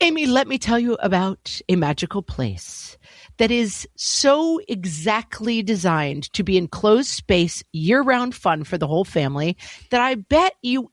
Amy, let me tell you about a magical place that is so exactly designed to be enclosed space, year-round fun for the whole family that I bet you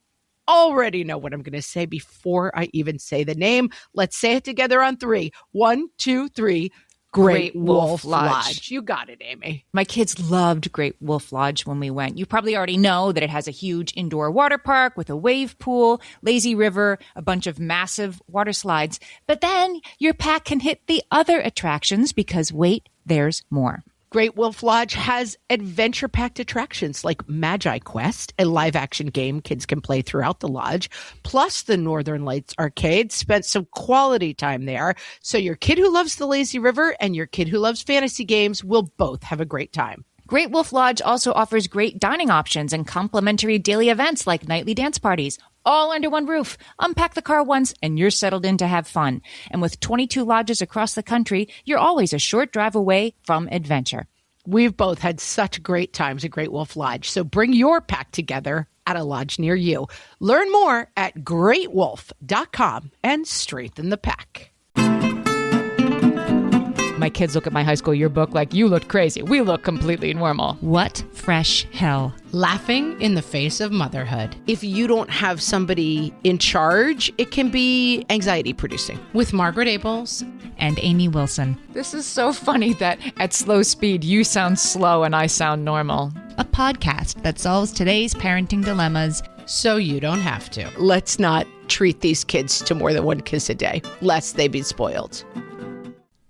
already know what I'm going to say before I even say the name. Let's say it together on 3. 1, 2, 3. Great Wolf Lodge. You got it, Amy. My kids loved Great Wolf Lodge when we went. You probably already know that it has a huge indoor water park with a wave pool, lazy river, a bunch of massive water slides. But then your pack can hit the other attractions because, wait, there's more. Great Wolf Lodge has adventure-packed attractions like Magi Quest, a live-action game kids can play throughout the lodge, plus the Northern Lights Arcade. Spent some quality time there, so your kid who loves the lazy river and your kid who loves fantasy games will both have a great time. Great Wolf Lodge also offers great dining options and complimentary daily events like nightly dance parties, all under one roof. Unpack the car once and you're settled in to have fun. And with 22 lodges across the country, you're always a short drive away from adventure. We've both had such great times at Great Wolf Lodge, so bring your pack together at a lodge near you. Learn more at greatwolf.com and strengthen the pack. My kids look at my high school yearbook like, you looked crazy. We look completely normal. What fresh hell? Laughing in the face of motherhood. If you don't have somebody in charge, it can be anxiety producing. With Margaret Abels and Amy Wilson. This is so funny that at slow speed, you sound slow and I sound normal. A podcast that solves today's parenting dilemmas so you don't have to. Let's not treat these kids to more than one kiss a day, lest they be spoiled.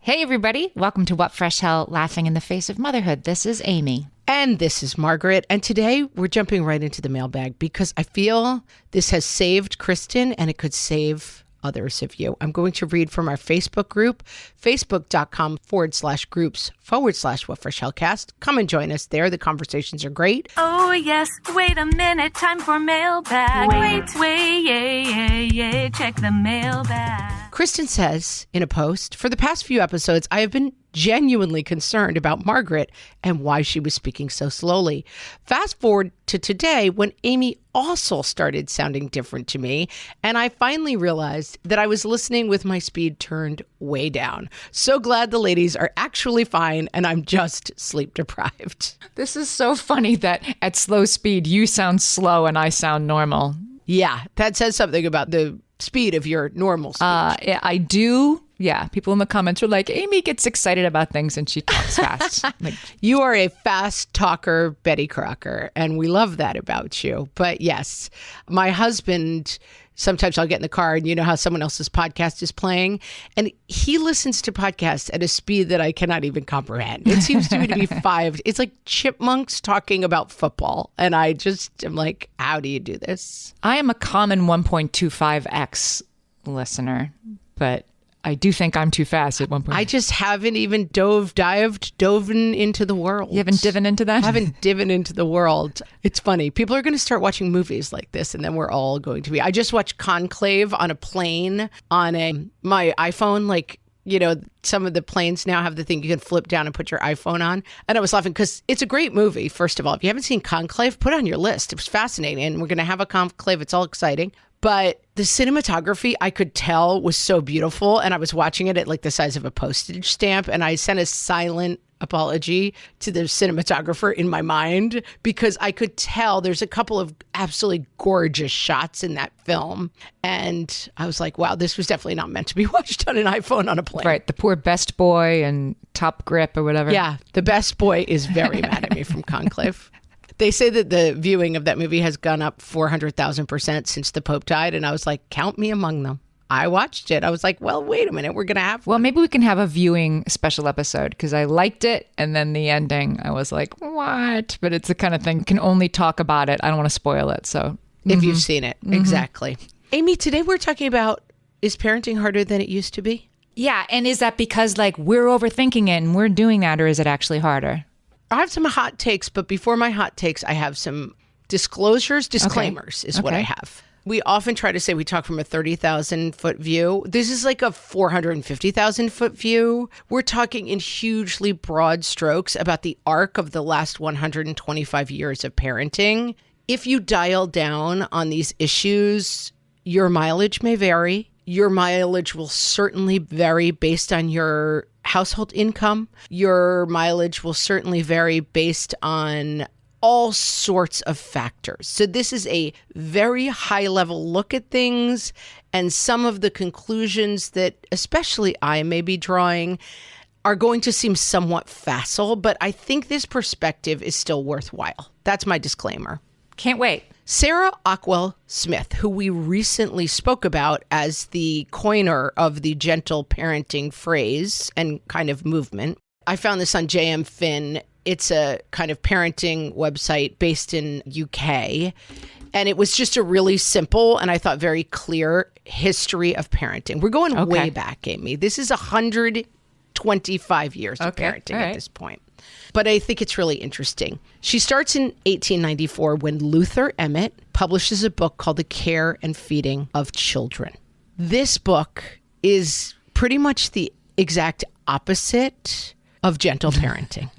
Hey, everybody. Welcome to What Fresh Hell, Laughing in the Face of Motherhood. This is Amy. And this is Margaret. And today we're jumping right into the mailbag because I feel this has saved Kristen and it could save others of you. I'm going to read from our Facebook group, facebook.com/groups/WhatFreshHellcast. Come and join us there. The conversations are great. Oh, yes. Wait a minute. Time for mailbag. Wait. Check the mailbag. Kristen says in a post, for the past few episodes, I have been genuinely concerned about Margaret and why she was speaking so slowly. Fast forward to today when Amy also started sounding different to me, and I finally realized that I was listening with my speed turned way down. So glad the ladies are actually fine and I'm just sleep deprived. This is so funny that at slow speed, you sound slow and I sound normal. Yeah, that says something about the speed of your normal speech. I do. Yeah, people in the comments are like, Amy gets excited about things and she talks fast. Like, you are a fast talker, Betty Crocker, and we love that about you. But yes, my husband, sometimes I'll get in the car and you know how someone else's podcast is playing, and he listens to podcasts at a speed that I cannot even comprehend. It seems to me to be 5. It's like chipmunks talking about football. And I just am like, how do you do this? I am a common 1.25x listener, but I do think I'm too fast at one point. I just haven't even dove into the world. You haven't divin into that? I haven't divin into the world. It's funny. People are going to start watching movies like this, and then we're all going to be. I just watched Conclave on a plane on my iPhone. Like, you know, some of the planes now have the thing you can flip down and put your iPhone on. And I was laughing because it's a great movie, first of all. If you haven't seen Conclave, put it on your list. It was fascinating. And we're going to have a Conclave. It's all exciting. But the cinematography, I could tell, was so beautiful. And I was watching it at like the size of a postage stamp. And I sent a silent apology to the cinematographer in my mind because I could tell there's a couple of absolutely gorgeous shots in that film. And I was like, wow, this was definitely not meant to be watched on an iPhone on a plane. Right. The poor Best Boy and Top Grip or whatever. Yeah. The Best Boy is very mad at me from Conclave. They say that the viewing of that movie has gone up 400,000% since the Pope died. And I was like, count me among them. I watched it. I was like, well, wait a minute. We're going to have one. Well, maybe we can have a viewing special episode because I liked it. And then the ending, I was like, what? But it's the kind of thing, you can only talk about it. I don't want to spoil it. So if you've seen it. Exactly. Amy, today we're talking about, is parenting harder than it used to be? Yeah. And is that because like we're overthinking it and we're doing that, or is it actually harder? I have some hot takes, but before my hot takes, I have some disclaimers is what I have. We often try to say we talk from a 30,000 foot view. This is like a 450,000 foot view. We're talking in hugely broad strokes about the arc of the last 125 years of parenting. If you dial down on these issues, your mileage may vary Your mileage will certainly vary based on your household income. Your mileage will certainly vary based on all sorts of factors. So this is a very high level look at things, and some of the conclusions that especially I may be drawing are going to seem somewhat facile, but I think this perspective is still worthwhile. That's my disclaimer. Can't wait. Sarah Ockwell Smith, who we recently spoke about as the coiner of the gentle parenting phrase and kind of movement. I found this on JM Finn. It's a kind of parenting website based in UK. And it was just a really simple and I thought very clear history of parenting. We're going way back, Amy. This is 125 years of parenting at this point. But I think it's really interesting. She starts in 1894 when Luther Emmett publishes a book called The Care and Feeding of Children. This book is pretty much the exact opposite of gentle parenting.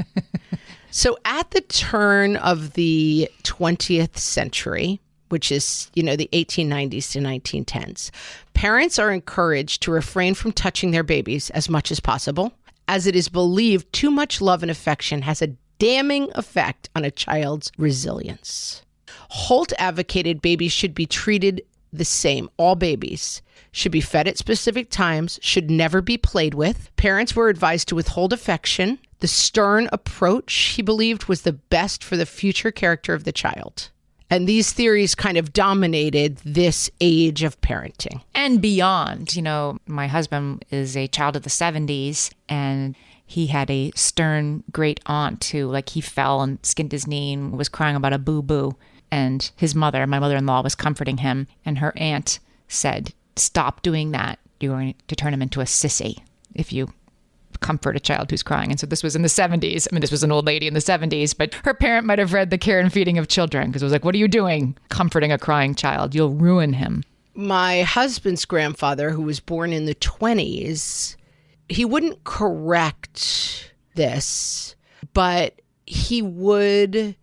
So at the turn of the 20th century, which is, the 1890s to 1910s, parents are encouraged to refrain from touching their babies as much as possible, as it is believed too much love and affection has a damning effect on a child's resilience. Holt advocated babies should be treated the same. All babies should be fed at specific times, should never be played with. Parents were advised to withhold affection. The stern approach, he believed, was the best for the future character of the child. And these theories kind of dominated this age of parenting. And beyond. My husband is a child of the 70s, and he had a stern great aunt who, he fell and skinned his knee and was crying about a boo-boo. And his mother, my mother-in-law, was comforting him. And her aunt said, "Stop doing that. You're going to turn him into a sissy if you comfort a child who's crying." And so this was in the 70s. I mean, this was an old lady in the 70s, but her parent might have read The Care and Feeding of Children because it was like, what are you doing comforting a crying child? You'll ruin him. My husband's grandfather, who was born in the 20s, he wouldn't correct this, but he would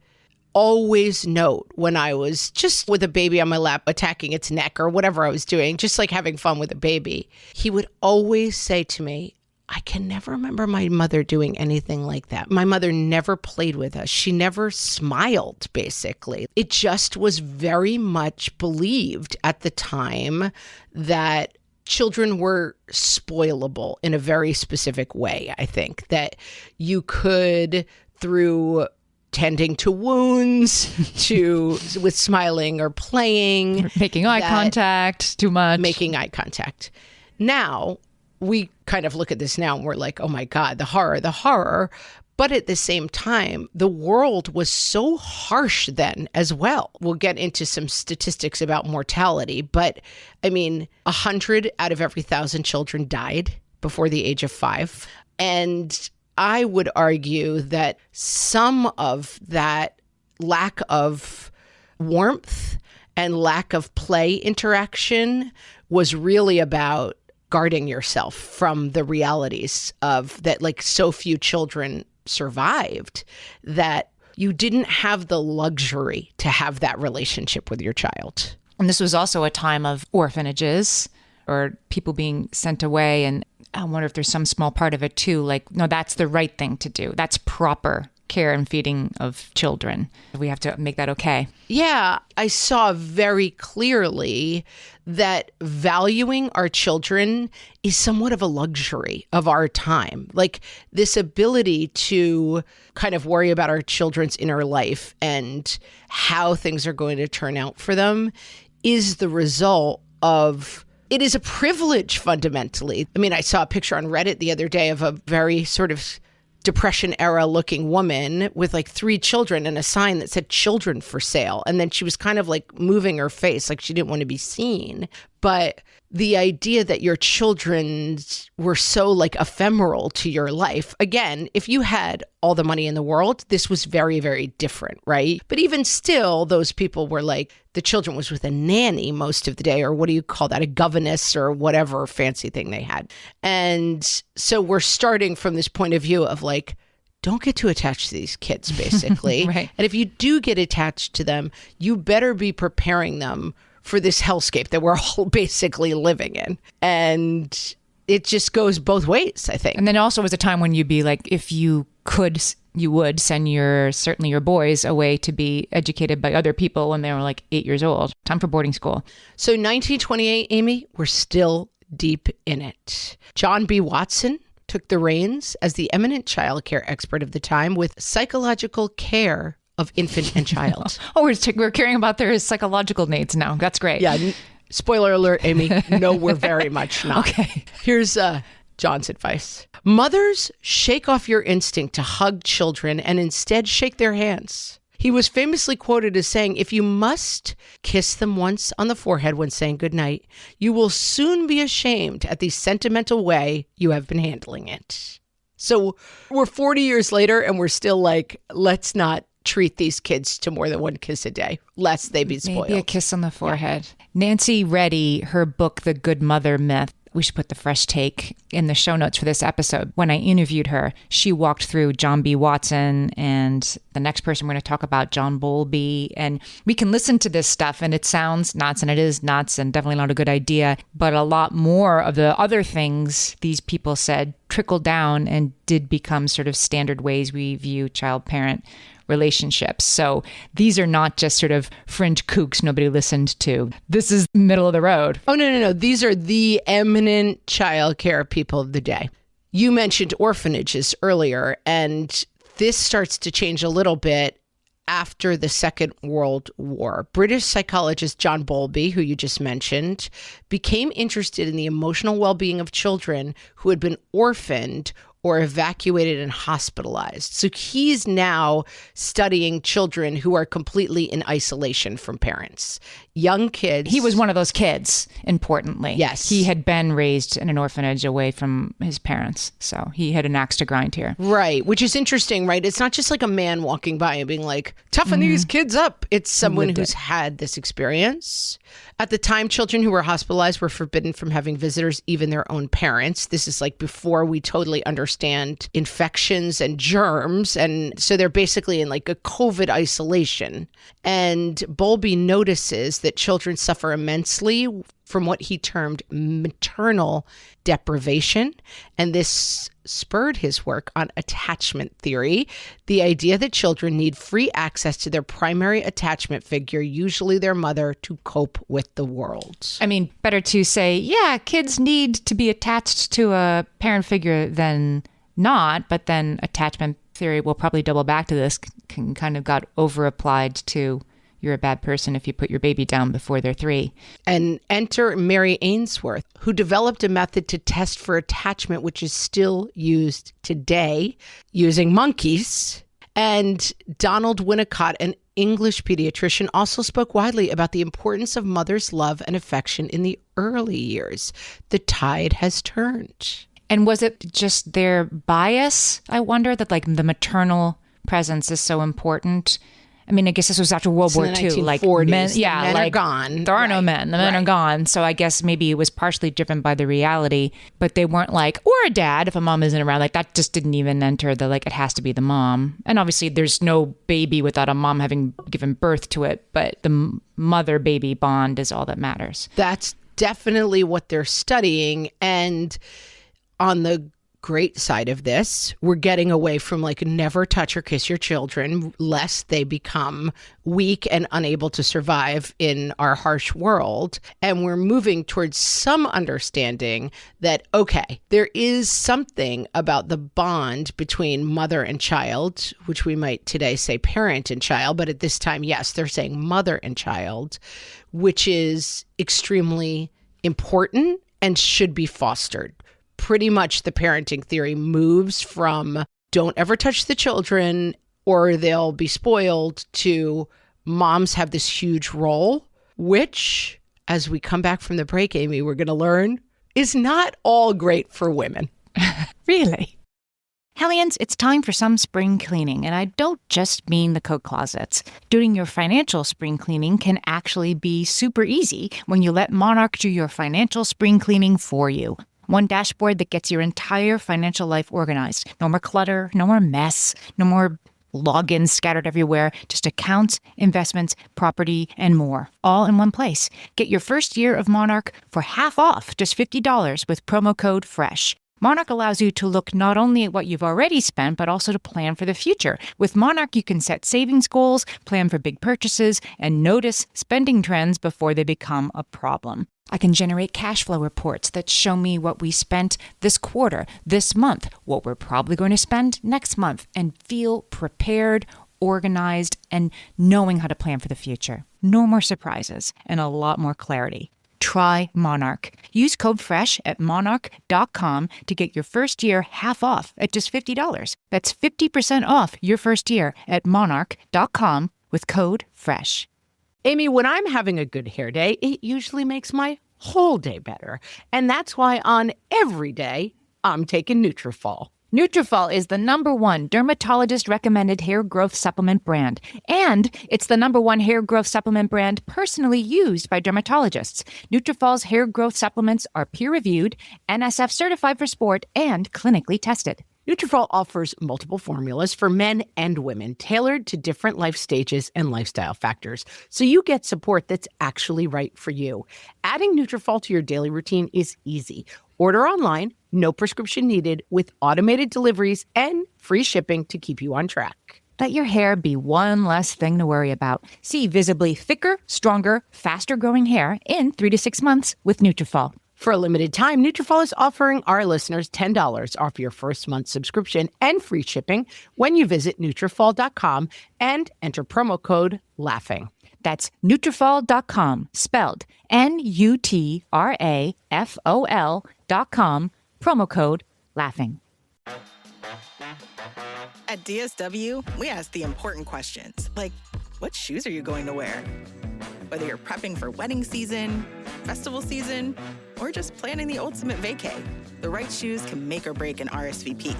always note when I was just with a baby on my lap, attacking its neck or whatever I was doing, just like having fun with a baby. He would always say to me, "I can never remember my mother doing anything like that. My mother never played with us. She never smiled, basically." It just was very much believed at the time that children were spoilable in a very specific way, I think. That you could, through tending to wounds, with smiling or playing. Making eye contact too much. Making eye contact. Now, we kind of look at this now and we're like, oh my God, the horror. But at the same time, the world was so harsh then as well. We'll get into some statistics about mortality, but 100 out of every 1,000 children died before the age of 5. And I would argue that some of that lack of warmth and lack of play interaction was really about guarding yourself from the realities of that, so few children survived, that you didn't have the luxury to have that relationship with your child. And this was also a time of orphanages or people being sent away. And I wonder if there's some small part of it too, no, that's the right thing to do. That's proper care and feeding of children. We have to make that okay. Yeah, I saw very clearly that valuing our children is somewhat of a luxury of our time. This ability to kind of worry about our children's inner life and how things are going to turn out for them is the result of, it is a privilege fundamentally. I saw a picture on Reddit the other day of a very sort of Depression era looking woman with 3 children and a sign that said "children for sale." And then she was kind of moving her face like she didn't want to be seen. But the idea that your children were so ephemeral to your life, again, if you had all the money in the world, this was very, very different, right? But even still, those people were the children was with a nanny most of the day, or what do you call that? A governess or whatever fancy thing they had. And so we're starting from this point of view of don't get too attached to these kids, basically. Right. And if you do get attached to them, you better be preparing them for this hellscape that we're all basically living in. And it just goes both ways, I think. And then also was a time when you'd be like, if you could, you would send certainly your boys away to be educated by other people when they were like 8 years old. Time for boarding school. So 1928, Amy, we're still deep in it. John B. Watson took the reins as the eminent child care expert of the time with psychological care of infant and child. We're caring about their psychological needs now. That's great. Yeah. Spoiler alert, Amy. No, we're very much not. Okay. Here's John's advice. Mothers, shake off your instinct to hug children and instead shake their hands. He was famously quoted as saying, if you must kiss them once on the forehead when saying goodnight, you will soon be ashamed at the sentimental way you have been handling it. So we're 40 years later and we're still like, let's not treat these kids to more than one kiss a day, lest they be spoiled. Maybe a kiss on the forehead. Yeah. Nancy Reddy, her book, The Good Mother Myth, we should put the fresh take in the show notes for this episode. When I interviewed her, she walked through John B. Watson and the next person we're going to talk about, John Bowlby. And we can listen to this stuff and it sounds nuts, and it is nuts and definitely not a good idea. But a lot more of the other things these people said trickled down and did become sort of standard ways we view child-parent relationships. So these are not just sort of fringe kooks nobody listened to. This is middle of the road. Oh, no. These are the eminent child care people of the day. You mentioned orphanages earlier, and this starts to change a little bit after the Second World War. British psychologist John Bowlby, who you just mentioned, became interested in the emotional well-being of children who had been orphaned or evacuated and hospitalized. So he's now studying children who are completely in isolation from parents. Young kids. He was one of those kids, importantly. Yes. He had been raised in an orphanage away from his parents. So he had an axe to grind here. Right. Which is interesting, right? It's not just like a man walking by and being like, toughen these kids up. It's someone who's had this experience. At the time, children who were hospitalized were forbidden from having visitors, even their own parents. This is like before we totally understand infections and germs. And so they're basically in like a COVID isolation. And Bowlby notices that children suffer immensely from what he termed maternal deprivation. And this spurred his work on attachment theory, the idea that children need free access to their primary attachment figure, usually their mother, to cope with the world. I mean, better to say, yeah, kids need to be attached to a parent figure than not, but then attachment theory will probably double back to this, can kind of got over applied to you're a bad person if you put your baby down before they're 3. And enter Mary Ainsworth, who developed a method to test for attachment, which is still used today using monkeys. And Donald Winnicott, an English pediatrician, also spoke widely about the importance of mother's love and affection in the early years. The tide has turned. And was it just their bias, I wonder, that like the maternal presence is so important? I mean, I guess this was after World War II. Like men, men are gone. There are no men. The men are gone. So I guess maybe it was partially driven by the reality, but they weren't like, or a dad if a mom isn't around. Like that just didn't even enter the like, it has to be the mom. And obviously there's no baby without a mom having given birth to it, but the mother-baby bond is all that matters. That's definitely what they're studying. And on the great side of this, we're getting away from like never touch or kiss your children lest they become weak and unable to survive in our harsh world. And we're moving towards some understanding that, okay, there is something about the bond between mother and child, which we might today say parent and child, but at this time, yes, they're saying mother and child, which is extremely important and should be fostered. Pretty much the parenting theory moves from don't ever touch the children or they'll be spoiled to moms have this huge role, which, as we come back from the break, Amy, we're going to learn is not all great for women. Really? Hellions, it's time for some spring cleaning, and I don't just mean the coat closets. Doing your financial spring cleaning can actually be super easy when you let Monarch do your financial spring cleaning for you. One dashboard that gets your entire financial life organized. No more clutter, no more mess, no more logins scattered everywhere, just accounts, investments, property, and more, all in one place. Get your first year of Monarch for half off, just $50 with promo code FRESH. Monarch allows you to look not only at what you've already spent, but also to plan for the future. With Monarch, you can set savings goals, plan for big purchases, and notice spending trends before they become a problem. I can generate cash flow reports that show me what we spent this quarter, this month, what we're probably going to spend next month, and feel prepared, organized, and knowing how to plan for the future. No more surprises and a lot more clarity. Try Monarch. Use code FRESH at monarch.com to get your first year half off at just $50. That's 50% off your first year at monarch.com with code FRESH. Amy, when I'm having a good hair day, it usually makes my whole day better. And that's why on every day, I'm taking Nutrafol. Nutrafol is the #1 dermatologist-recommended hair growth supplement brand. And it's the #1 hair growth supplement brand personally used by dermatologists. Nutrafol's hair growth supplements are peer-reviewed, NSF certified for sport, and clinically tested. Nutrafol offers multiple formulas for men and women, tailored to different life stages and lifestyle factors, so you get support that's actually right for you. Adding Nutrafol to your daily routine is easy. Order online, no prescription needed, with automated deliveries and free shipping to keep you on track. Let your hair be one less thing to worry about. See visibly thicker, stronger, faster-growing hair in 3 to 6 months with Nutrafol. For a limited time, Nutrafol is offering our listeners $10 off your first month subscription and free shipping when you visit Nutrafol.com and enter promo code LAUGHING. That's Nutrafol.com, spelled Nutrafol.com, promo code LAUGHING. At DSW, we ask the important questions, like, what shoes are you going to wear? Whether you're prepping for wedding season, festival season, or just planning the ultimate vacay, the right shoes can make or break an RSVP.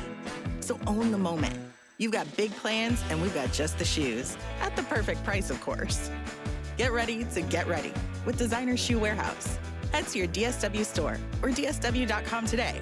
So own the moment. You've got big plans, and we've got just the shoes. At the perfect price, of course. Get ready to get ready with Designer Shoe Warehouse. Head to your DSW store or DSW.com today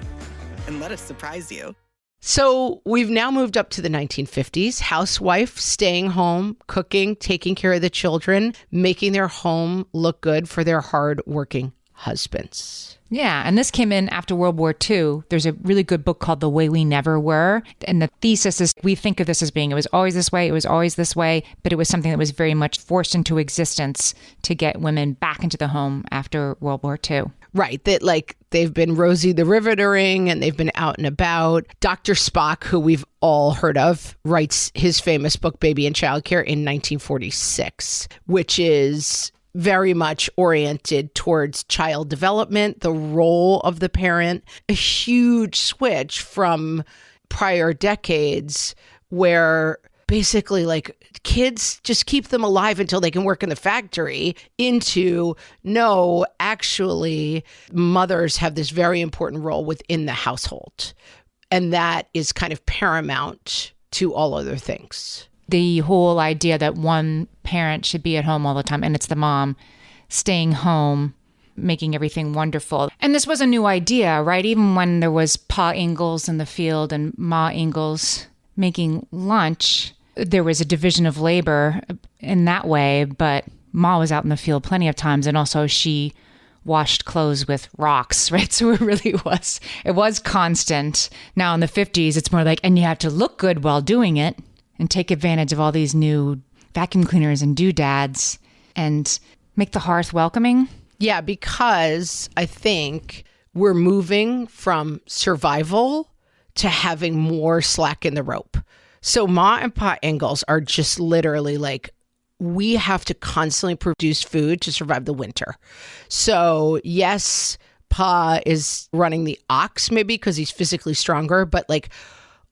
and let us surprise you. So we've now moved up to the 1950s. Housewife, staying home, cooking, taking care of the children, making their home look good for their hard-working husbands. Yeah, and this came in after World War II. There's a really good book called The Way We Never Were. And the thesis is we think of this as being it was always this way, it was always this way, but it was something that was very much forced into existence to get women back into the home after World War II. Right, that like they've been Rosie the Rivetering and they've been out and about. Dr. Spock, who we've all heard of, writes his famous book, Baby and Childcare, in 1946, which is very much oriented towards child development, the role of the parent, a huge switch from prior decades where basically like kids just keep them alive until they can work in the factory into no, actually mothers have this very important role within the household. And that is kind of paramount to all other things. The whole idea that one parent should be at home all the time, and it's the mom staying home, making everything wonderful. And this was a new idea, right? Even when there was Pa Ingalls in the field and Ma Ingalls making lunch, there was a division of labor in that way, but Ma was out in the field plenty of times, and also she washed clothes with rocks, right? So it really was, it was constant. Now in the 50s, it's more like, and you have to look good while doing it, and take advantage of all these new vacuum cleaners and doodads and make the hearth welcoming. Yeah, because I think we're moving from survival to having more slack in the rope. So Ma and Pa Ingalls are just literally like, we have to constantly produce food to survive the winter. So yes, Pa is running the ox maybe because he's physically stronger, but like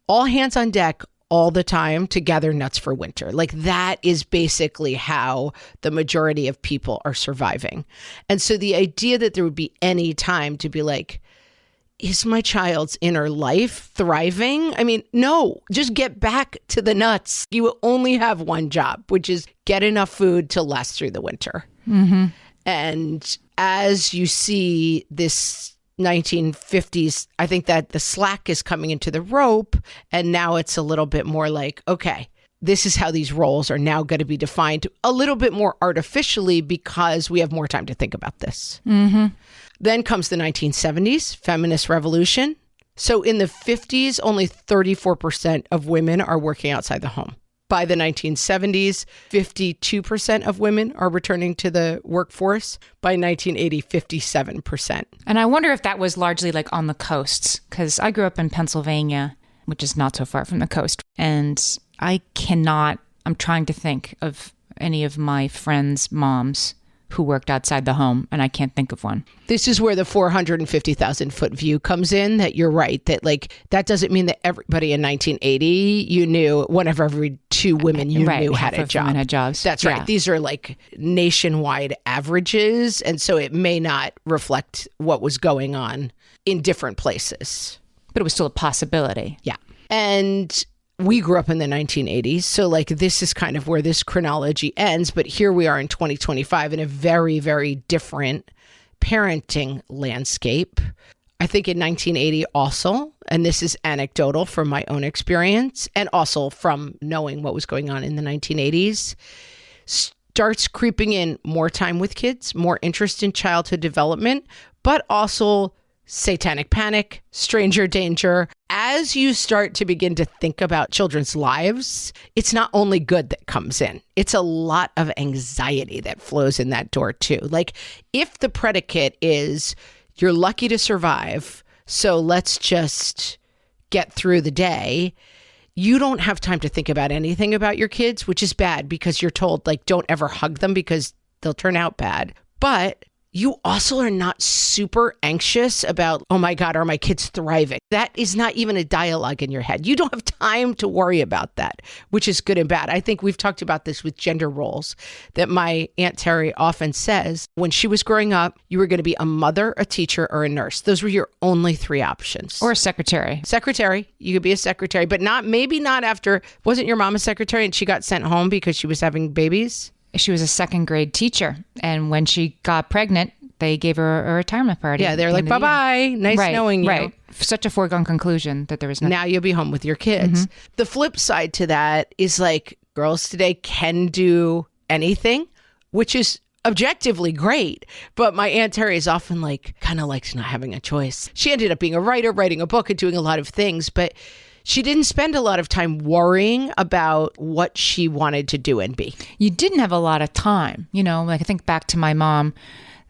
all hands on deck all the time to gather nuts for winter. Like that is basically how the majority of people are surviving. And so the idea that there would be any time to be like, is my child's inner life thriving? I mean, no, just get back to the nuts. You only have one job, which is get enough food to last through the winter. Mm-hmm. And as you see this 1950s, I think that the slack is coming into the rope, and now it's a little bit more like, okay, this is how these roles are now going to be defined a little bit more artificially because we have more time to think about this. Mm-hmm. Then comes the 1970s, feminist revolution. So in the 50s, only 34% of women are working outside the home. By the 1970s, 52% of women are returning to the workforce. By 1980, 57%. And I wonder if that was largely like on the coasts, because I grew up in Pennsylvania, which is not so far from the coast. And I'm trying to think of any of my friends' moms who worked outside the home, and I can't think of one. This is where the 450,000 foot view comes in, that you're right, that like, that doesn't mean that everybody in 1980, you knew one of every two women you knew had a job. Women had jobs. That's right. These are like nationwide averages. And so it may not reflect what was going on in different places. But it was still a possibility. Yeah. And we grew up in the 1980s. So like this is kind of where this chronology ends. But here we are in 2025 in a very, very different parenting landscape. I think in 1980 also, and this is anecdotal from my own experience and also from knowing what was going on in the 1980s, starts creeping in more time with kids, more interest in childhood development, but also satanic panic, stranger danger. As you start to begin to think about children's lives, it's not only good that comes in, it's a lot of anxiety that flows in that door too. Like if the predicate is you're lucky to survive, so let's just get through the day, you don't have time to think about anything about your kids, which is bad because you're told like don't ever hug them because they'll turn out bad. But you also are not super anxious about, oh my God, are my kids thriving? That is not even a dialogue in your head. You don't have time to worry about that, which is good and bad. I think we've talked about this with gender roles, that my Aunt Terry often says, when she was growing up, you were going to be a mother, a teacher, or a nurse. Those were your only three options. Or a secretary. Secretary. You could be a secretary, but maybe not after, wasn't your mom a secretary and she got sent home because she was having babies? She was a second grade teacher. And when she got pregnant, they gave her a retirement party. Yeah, they're like, bye-bye. Nice knowing you. Right. Such a foregone conclusion that there was nothing. Now you'll be home with your kids. Mm-hmm. The flip side to that is like girls today can do anything, which is objectively great. But my Aunt Terry is often like, kind of likes not having a choice. She ended up being a writer, writing a book and doing a lot of things, but she didn't spend a lot of time worrying about what she wanted to do and be. You didn't have a lot of time. You know, like I think back to my mom,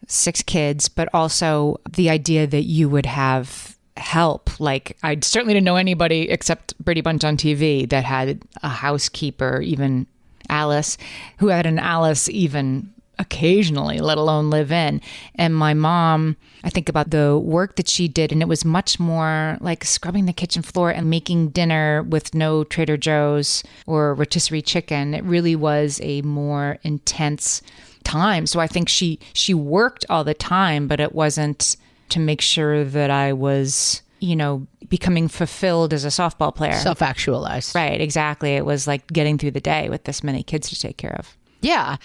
6 kids, but also the idea that you would have help. Like I certainly didn't know anybody except Brady Bunch on TV that had a housekeeper, even Alice, who had an Alice even occasionally, let alone live in. And my mom, I think about the work that she did, and it was much more like scrubbing the kitchen floor and making dinner with no Trader Joe's or rotisserie chicken. It really was a more intense time. So I think she worked all the time, but it wasn't to make sure that I was, you know, becoming fulfilled as a softball player. Self-actualized. Right, exactly. It was like getting through the day with this many kids to take care of. Yeah.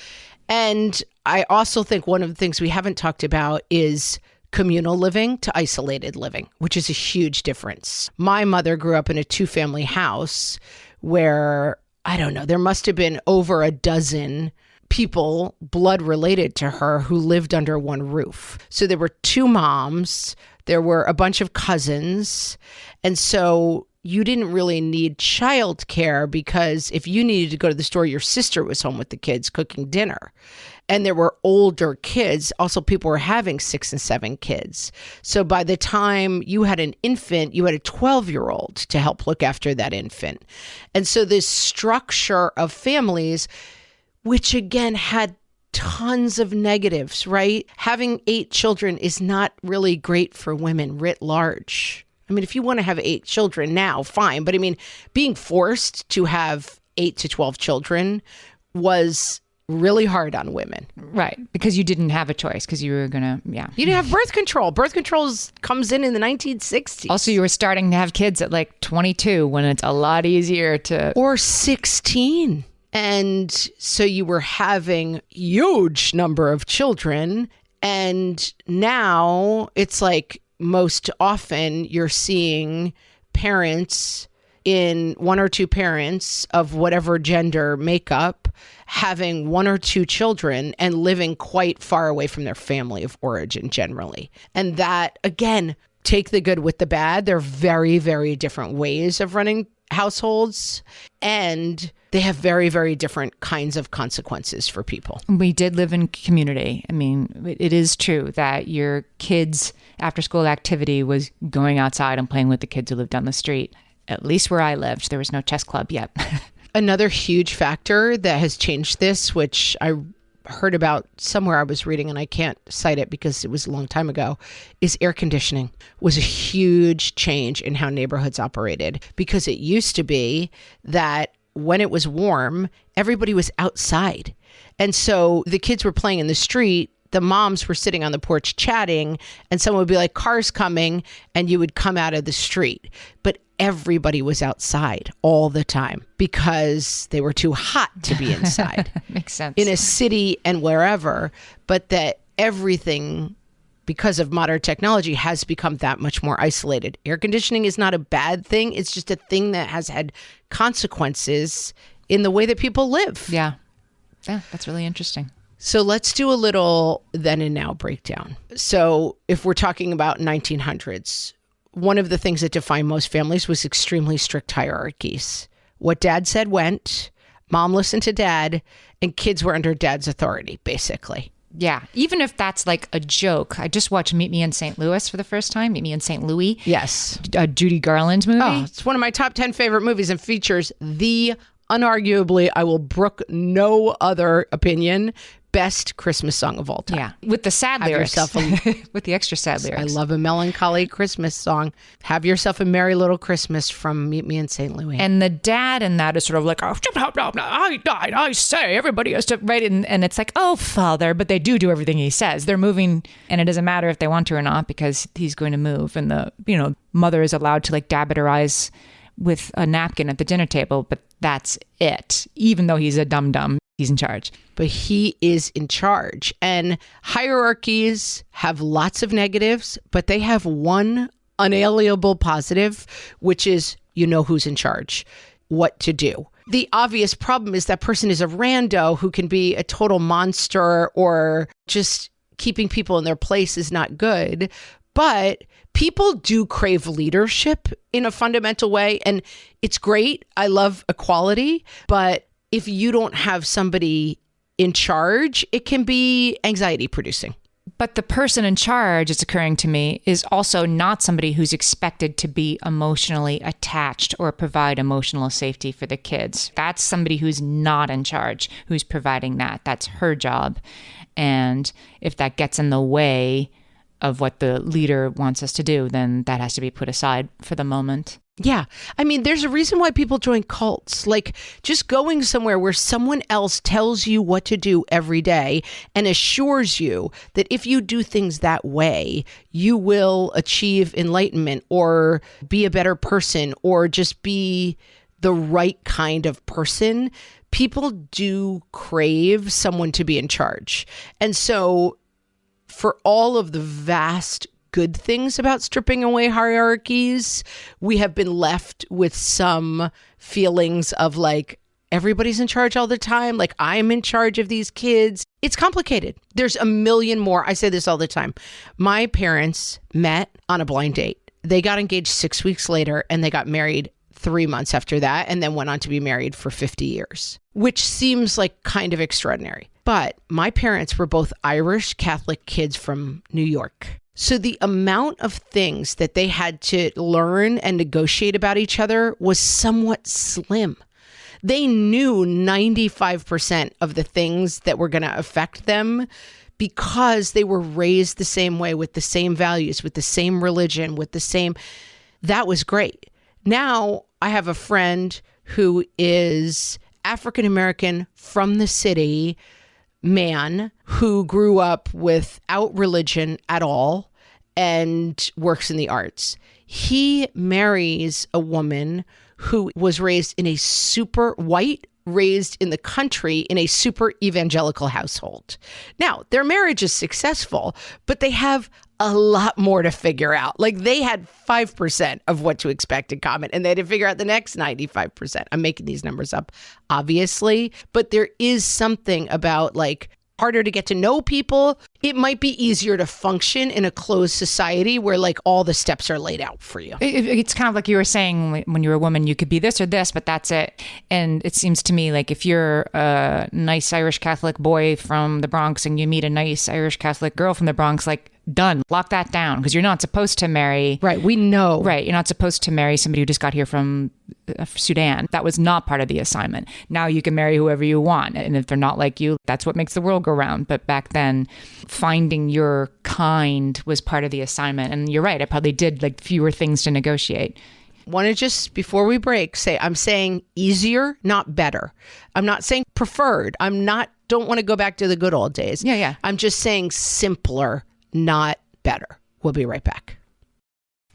And I also think one of the things we haven't talked about is communal living to isolated living, which is a huge difference. My mother grew up in a 2-family house where, I don't know, there must have been over a dozen people blood related to her who lived under one roof. So there were 2 moms, there were a bunch of cousins. And so you didn't really need childcare because if you needed to go to the store, your sister was home with the kids cooking dinner. And there were older kids. Also, people were having 6 and 7 kids. So by the time you had an infant, you had a 12-year-old to help look after that infant. And so this structure of families, which again had tons of negatives, right? Having 8 children is not really great for women writ large. I mean, if you want to have 8 children now, fine. But I mean, being forced to have 8 to 12 children was really hard on women. Right. Because you didn't have a choice because you were going to, You didn't have birth control. Birth control comes in the 1960s. Also, you were starting to have kids at like 22 when it's a lot easier to... Or 16. And so you were having huge number of children. And now it's like most often you're seeing parents in one or two parents of whatever gender makeup having one or two children and living quite far away from their family of origin generally. And that, again, take the good with the bad. They're very, very different ways of running households, and they have very, very different kinds of consequences for people. We did live in community. I mean, it is true that your kids' after-school activity was going outside and playing with the kids who lived down the street. At least where I lived, there was no chess club yet. Another huge factor that has changed this, which I heard about somewhere I was reading, and I can't cite it because it was a long time ago, is air conditioning was a huge change in how neighborhoods operated, because it used to be that when it was warm, everybody was outside. And so the kids were playing in the street, the moms were sitting on the porch chatting, and someone would be like, "Car's coming," and you would come out of the street. But everybody was outside all the time because they were too hot to be inside. Makes sense. In a city and wherever, but that everything, because of modern technology, has become that much more isolated. Air conditioning is not a bad thing. It's just a thing that has had consequences in the way that people live. Yeah. Yeah, that's really interesting. So let's do a little then and now breakdown. So if we're talking about 1900s, one of the things that defined most families was extremely strict hierarchies. What dad said went, mom listened to dad, and kids were under dad's authority, basically. Yeah. Even if that's like a joke. I just watched Meet Me in St. Louis for the first time. Meet Me in St. Louis. Yes. A Judy Garland movie. Oh, it's one of my top 10 favorite movies and features the unarguably, I will brook no other opinion, best Christmas song of all time. Yeah. With the sad Have lyrics. yourself With the extra sad lyrics. I love a melancholy Christmas song. Have yourself a merry little Christmas from Meet Me in St. Louis. And the dad in that is sort of like, oh, I died, I say, everybody has to, right? And it's like, oh, father, but they do everything he says. They're moving, and it doesn't matter if they want to or not because he's going to move. And the, mother is allowed to like dab at her eyes with a napkin at the dinner table, but that's it. Even though he's a dum-dum, he's in charge. But he is in charge. And hierarchies have lots of negatives, but they have one unalienable positive, which is you know who's in charge, what to do. The obvious problem is that person is a rando who can be a total monster, or just keeping people in their place is not good. But people do crave leadership in a fundamental way. And it's great. I love equality. But if you don't have somebody in charge, it can be anxiety producing. But the person in charge, it's occurring to me, is also not somebody who's expected to be emotionally attached or provide emotional safety for the kids. That's somebody who's not in charge, who's providing that. That's her job. And if that gets in the way of what the leader wants us to do, then that has to be put aside for the moment. Yeah. I mean, there's a reason why people join cults. Like just going somewhere where someone else tells you what to do every day and assures you that if you do things that way, you will achieve enlightenment or be a better person or just be the right kind of person. People do crave someone to be in charge. And so for all of the vast good things about stripping away hierarchies, we have been left with some feelings of like, everybody's in charge all the time. Like, I'm in charge of these kids. It's complicated. There's a million more. I say this all the time. My parents met on a blind date. They got engaged 6 weeks later and they got married 3 months after that, and then went on to be married for 50 years, which seems like kind of extraordinary. But my parents were both Irish Catholic kids from New York. So the amount of things that they had to learn and negotiate about each other was somewhat slim. They knew 95% of the things that were going to affect them because they were raised the same way, with the same values, with the same religion, with the same. That was great. Now I have a friend who is African American from the city, man who grew up without religion at all and works in the arts. He marries a woman who was raised in a super white raised in the country in a super evangelical household. Now, their marriage is successful, but they have a lot more to figure out. Like they had 5% of what to expect in common, and they had to figure out the next 95%. I'm making these numbers up, obviously, but there is something about like harder to get to know people. It might be easier to function in a closed society where like all the steps are laid out for you. It's kind of like you were saying when you were a woman, you could be this or this, but that's it. And it seems to me like if you're a nice Irish Catholic boy from the Bronx and you meet a nice Irish Catholic girl from the Bronx, like done, lock that down, because you're not supposed to marry. Right. We know. Right. You're not supposed to marry somebody who just got here from Sudan. That was not part of the assignment. Now you can marry whoever you want. And if they're not like you, that's what makes the world go round. But back then, finding your kind was part of the assignment. And you're right. I probably did like fewer things to negotiate. Want to just, before we break, say I'm saying easier, not better. I'm not saying preferred. Don't want to go back to the good old days. Yeah. I'm just saying simpler, not better. We'll be right back.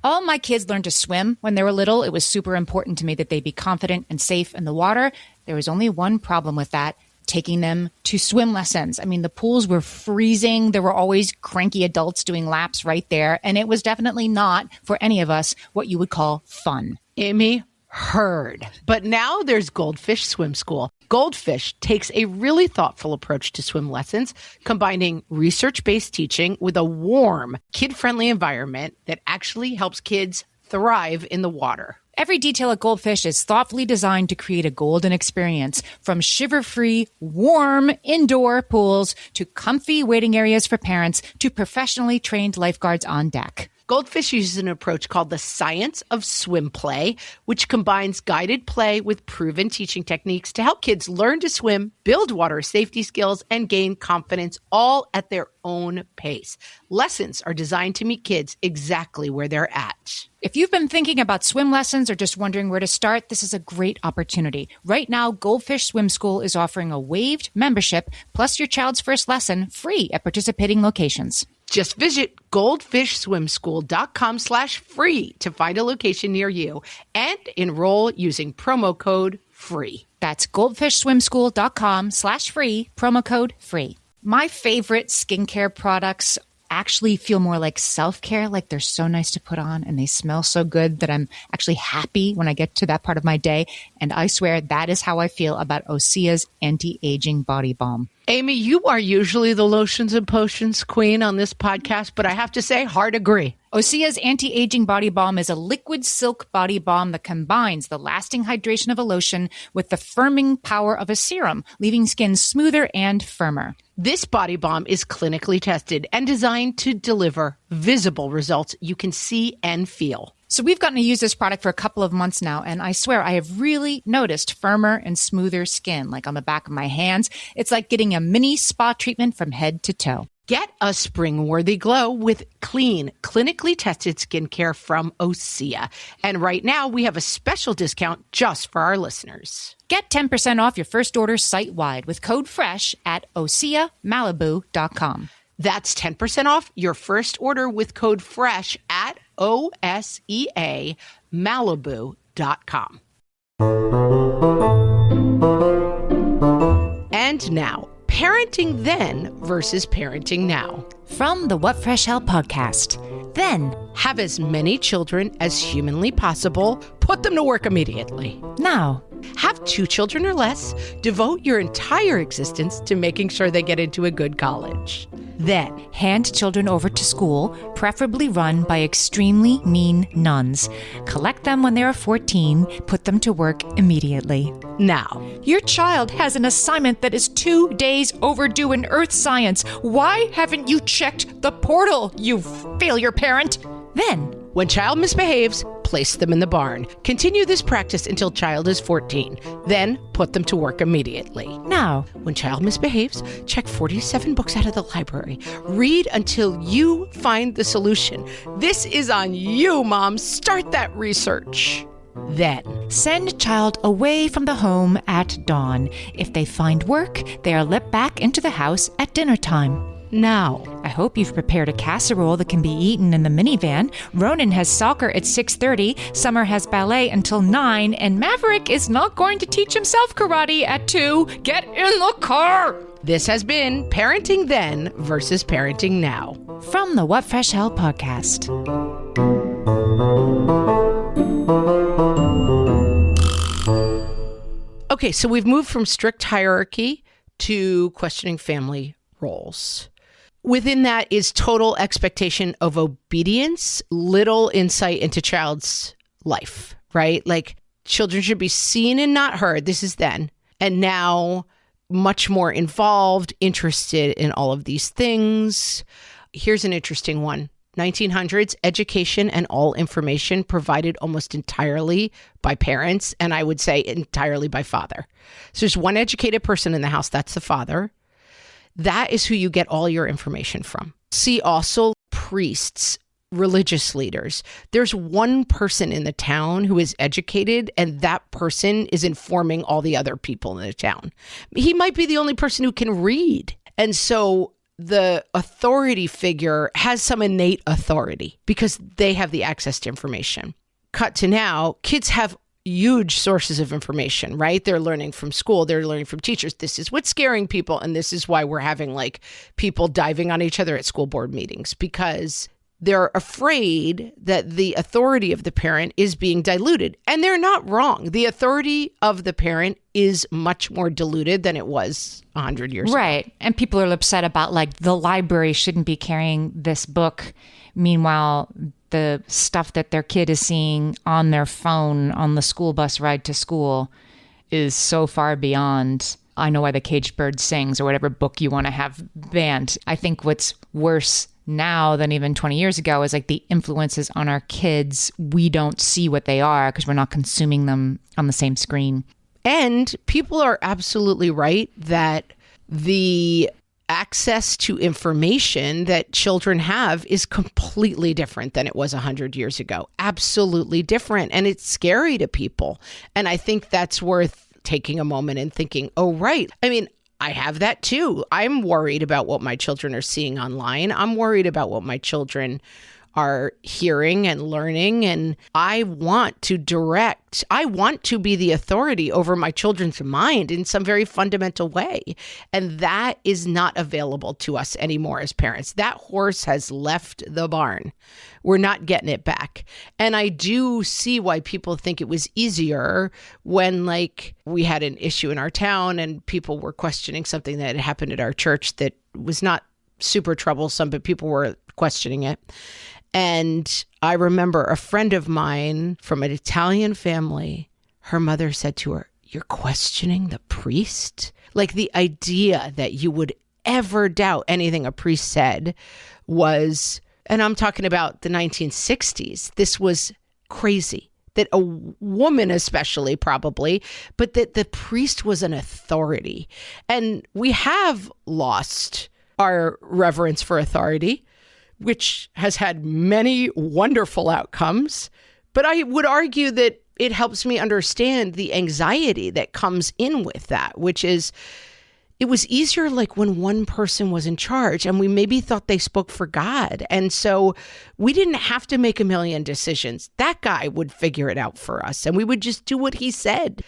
All my kids learned to swim when they were little. It was super important to me that they be confident and safe in the water. There was only one problem with that: taking them to swim lessons. I mean, the pools were freezing. There were always cranky adults doing laps right there. And it was definitely not, for any of us, what you would call fun. Amy, heard. But now there's Goldfish Swim School. Goldfish takes a really thoughtful approach to swim lessons, combining research-based teaching with a warm, kid-friendly environment that actually helps kids thrive in the water. Every detail at Goldfish is thoughtfully designed to create a golden experience, from shiver-free, warm indoor pools to comfy waiting areas for parents to professionally trained lifeguards on deck. Goldfish uses an approach called the science of swim play, which combines guided play with proven teaching techniques to help kids learn to swim, build water safety skills, and gain confidence, all at their own pace. Lessons are designed to meet kids exactly where they're at. If you've been thinking about swim lessons or just wondering where to start, this is a great opportunity. Right now, Goldfish Swim School is offering a waived membership plus your child's first lesson free at participating locations. Just visit goldfishswimschool.com/free to find a location near you and enroll using promo code FREE. That's goldfishswimschool.com/free, promo code FREE. My favorite skincare products actually feel more like self-care, like they're so nice to put on and they smell so good that I'm actually happy when I get to that part of my day. And I swear that is how I feel about Osea's anti-aging body balm. Amy, you are usually the lotions and potions queen on this podcast, but I have to say, hard agree. Osea's anti-aging body balm is a liquid silk body balm that combines the lasting hydration of a lotion with the firming power of a serum, leaving skin smoother and firmer. This body balm is clinically tested and designed to deliver visible results you can see and feel. So we've gotten to use this product for a couple of months now, and I swear I have really noticed firmer and smoother skin, like on the back of my hands. It's like getting a mini spa treatment from head to toe. Get a spring-worthy glow with clean, clinically tested skincare from Osea. And right now, we have a special discount just for our listeners. Get 10% off your first order site-wide with code FRESH at OseaMalibu.com. That's 10% off your first order with code FRESH at OSEAMalibu.com. And now, parenting then versus parenting now. From the What Fresh Hell podcast. Then, have as many children as humanly possible. Put them to work immediately. Now, have 2 children or less. Devote your entire existence to making sure they get into a good college. Then, hand children over to school, preferably run by extremely mean nuns. Collect them when they are 14, put them to work immediately. Now, your child has an assignment that is 2 days overdue in earth science. Why haven't you checked the portal, you failure parent? Then, when child misbehaves, place them in the barn. Continue this practice until child is 14. Then put them to work immediately. Now, when child misbehaves, check 47 books out of the library. Read until you find the solution. This is on you, Mom. Start that research. Then, send child away from the home at dawn. If they find work, they are let back into the house at dinner time. now. I hope you've prepared a casserole that can be eaten in the minivan. Ronan has soccer at 6:30. Summer has ballet until 9. And Maverick is not going to teach himself karate at 2. Get in the car! This has been Parenting Then versus Parenting Now. From the What Fresh Hell podcast. Okay, so we've moved from strict hierarchy to questioning family roles. Within that is total expectation of obedience, little insight into child's life, right? Like children should be seen and not heard. This is then. And now much more involved, interested in all of these things. Here's an interesting one. 1900s, education and all information provided almost entirely by parents, and I would say entirely by father. So there's one educated person in the house, that's the father. That is who you get all your information from. See also priests, religious leaders. There's one person in the town who is educated, and that person is informing all the other people in the town. He might be the only person who can read. And so the authority figure has some innate authority because they have the access to information. Cut to now, kids have huge sources of information, right? They're learning from school. They're learning from teachers. This is what's scaring people. And this is why we're having like people diving on each other at school board meetings, because they're afraid that the authority of the parent is being diluted. And they're not wrong. The authority of the parent is much more diluted than it was 100 years ago. Right. And people are upset about like the library shouldn't be carrying this book. Meanwhile, the stuff that their kid is seeing on their phone on the school bus ride to school is so far beyond I Know Why the Caged Bird Sings or whatever book you want to have banned. I think what's worse now than even 20 years ago is like the influences on our kids. We don't see what they are because we're not consuming them on the same screen. And people are absolutely right that the access to information that children have is completely different than it was 100 years ago. Absolutely different. And it's scary to people. And I think that's worth taking a moment and thinking, oh, right. I mean, I have that too. I'm worried about what my children are seeing online. I'm worried about what my children are hearing and learning. And I want to be the authority over my children's mind in some very fundamental way. And that is not available to us anymore as parents. That horse has left the barn. We're not getting it back. And I do see why people think it was easier when like we had an issue in our town and people were questioning something that had happened at our church that was not super troublesome, but people were questioning it. And I remember a friend of mine from an Italian family, her mother said to her, "You're questioning the priest?" Like the idea that you would ever doubt anything a priest said was, and I'm talking about the 1960s, this was crazy. That a woman especially probably, but that the priest was an authority. And we have lost our reverence for authority, which has had many wonderful outcomes. But I would argue that it helps me understand the anxiety that comes in with that, which is it was easier like when one person was in charge and we maybe thought they spoke for God. And so we didn't have to make a million decisions. That guy would figure it out for us and we would just do what he said.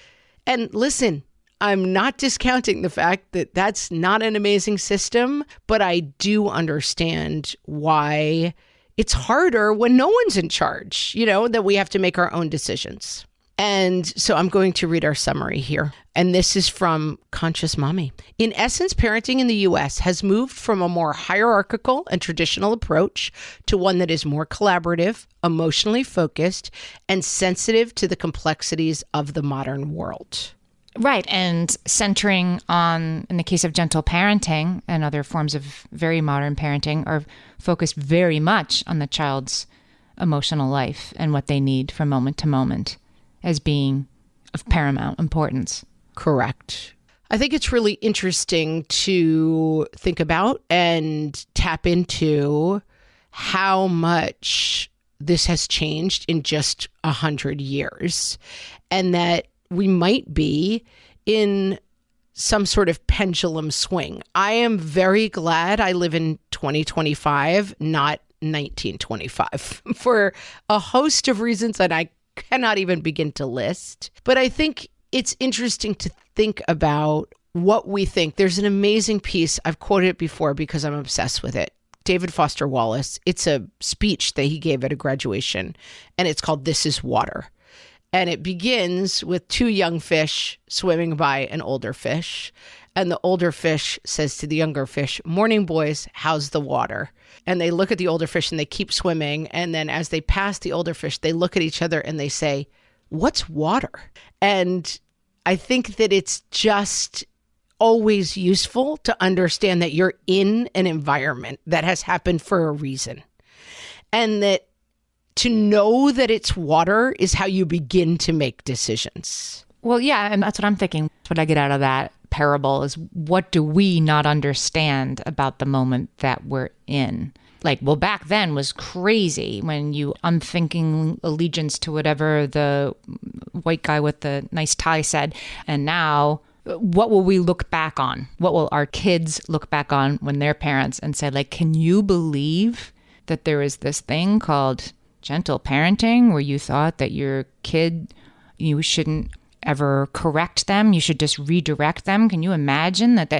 And listen, I'm not discounting the fact that that's not an amazing system, but I do understand why it's harder when no one's in charge, that we have to make our own decisions. And so I'm going to read our summary here. And this is from Conscious Mommy. In essence, parenting in the U.S. has moved from a more hierarchical and traditional approach to one that is more collaborative, emotionally focused, and sensitive to the complexities of the modern world. Right. And centering on, in the case of gentle parenting and other forms of very modern parenting, are focused very much on the child's emotional life and what they need from moment to moment as being of paramount importance. Correct. I think it's really interesting to think about and tap into how much this has changed in just 100 years, and that we might be in some sort of pendulum swing. I am very glad I live in 2025, not 1925, for a host of reasons that I cannot even begin to list. But I think it's interesting to think about what we think. There's an amazing piece. I've quoted it before because I'm obsessed with it. David Foster Wallace. It's a speech that he gave at a graduation, and it's called "This is Water." And it begins with two young fish swimming by an older fish. And the older fish says to the younger fish, "Morning, boys, how's the water?" And they look at the older fish and they keep swimming. And then as they pass the older fish, they look at each other and they say, "What's water?" And I think that it's just always useful to understand that you're in an environment that has happened for a reason. And that to know that it's water is how you begin to make decisions. Well, yeah, and that's what I'm thinking. What I get out of that parable is, what do we not understand about the moment that we're in? Like, well, back then was crazy when you unthinking allegiance to whatever the white guy with the nice tie said. And now, what will we look back on? What will our kids look back on when they're parents and say, like, can you believe that there is this thing called gentle parenting where you thought that your kid, you shouldn't ever correct them, you should just redirect them? Can you imagine that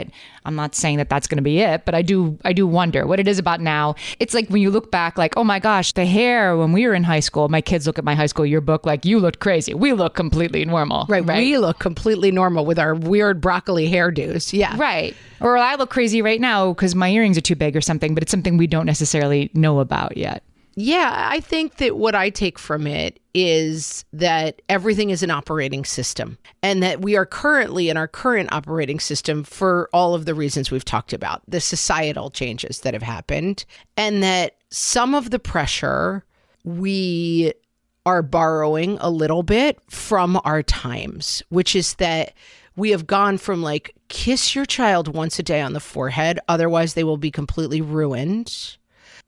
I'm not saying that that's going to be it, but I do wonder what it is about now. It's like when you look back, like, oh my gosh, the hair when we were in high school, my kids look at my high school yearbook like, you looked crazy. We look completely normal. Right. We look completely normal with our weird broccoli hairdos. Yeah. Right. Or I look crazy right now because my earrings are too big or something, but it's something we don't necessarily know about yet. Yeah, I think that what I take from it is that everything is an operating system, and that we are currently in our current operating system for all of the reasons we've talked about, the societal changes that have happened, and that some of the pressure we are borrowing a little bit from our times, which is that we have gone from like, kiss your child once a day on the forehead, otherwise they will be completely ruined,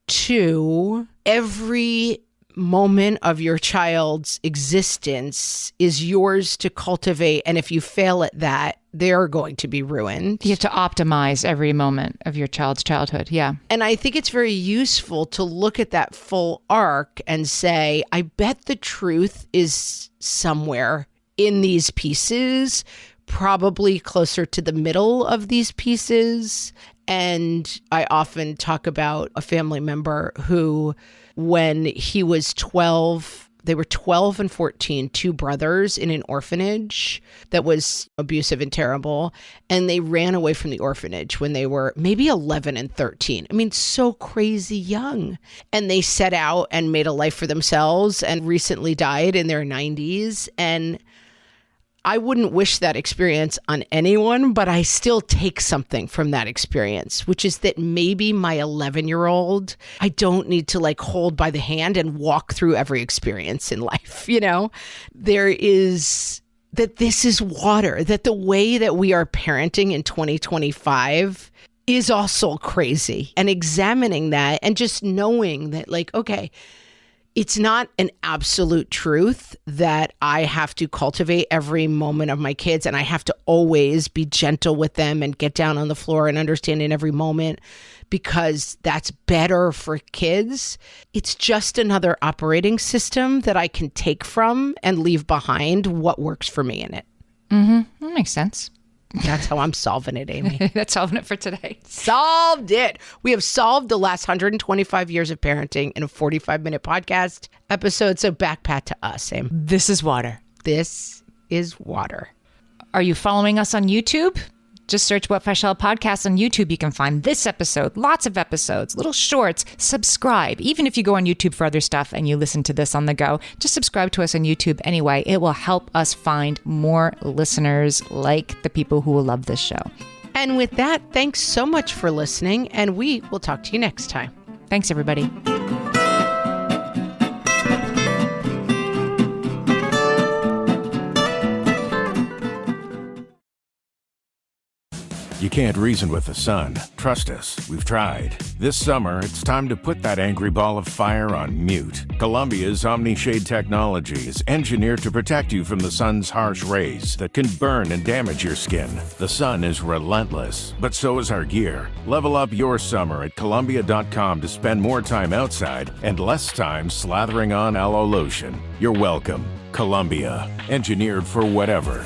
to every moment of your child's existence is yours to cultivate. And if you fail at that, they're going to be ruined. You have to optimize every moment of your child's childhood. Yeah. And I think it's very useful to look at that full arc and say, I bet the truth is somewhere in these pieces, probably closer to the middle of these pieces. And I often talk about a family member who, when he was 12, they were 12 and 14, two brothers in an orphanage that was abusive and terrible. And they ran away from the orphanage when they were maybe 11 and 13. I mean, so crazy young. And they set out and made a life for themselves and recently died in their 90s. And I wouldn't wish that experience on anyone, but I still take something from that experience, which is that maybe my 11-year-old, I don't need to like hold by the hand and walk through every experience in life. You know, there is that this is water, that the way that we are parenting in 2025 is also crazy, and examining that and just knowing that, like, okay, it's not an absolute truth that I have to cultivate every moment of my kids and I have to always be gentle with them and get down on the floor and understand in every moment because that's better for kids. It's just another operating system that I can take from and leave behind what works for me in it. Mm-hmm. That makes sense. That's how I'm solving it, Amy. That's solving it for today. Solved it. We have solved the last 125 years of parenting in a 45-minute podcast episode. So back pat to us, Amy. This is water. This is water. Are you following us on YouTube? Just search What Fresh Hell Podcast on YouTube. You can find this episode, lots of episodes, little shorts. Subscribe. Even if you go on YouTube for other stuff and you listen to this on the go, just subscribe to us on YouTube anyway. It will help us find more listeners like the people who will love this show. And with that, thanks so much for listening, and we will talk to you next time. Thanks, everybody. You can't reason with the sun. Trust us, we've tried. This summer, it's time to put that angry ball of fire on mute. Columbia's Omni-Shade technology is engineered to protect you from the sun's harsh rays that can burn and damage your skin. The sun is relentless, but so is our gear. Level up your summer at Columbia.com to spend more time outside and less time slathering on aloe lotion. You're welcome. Columbia, engineered for whatever.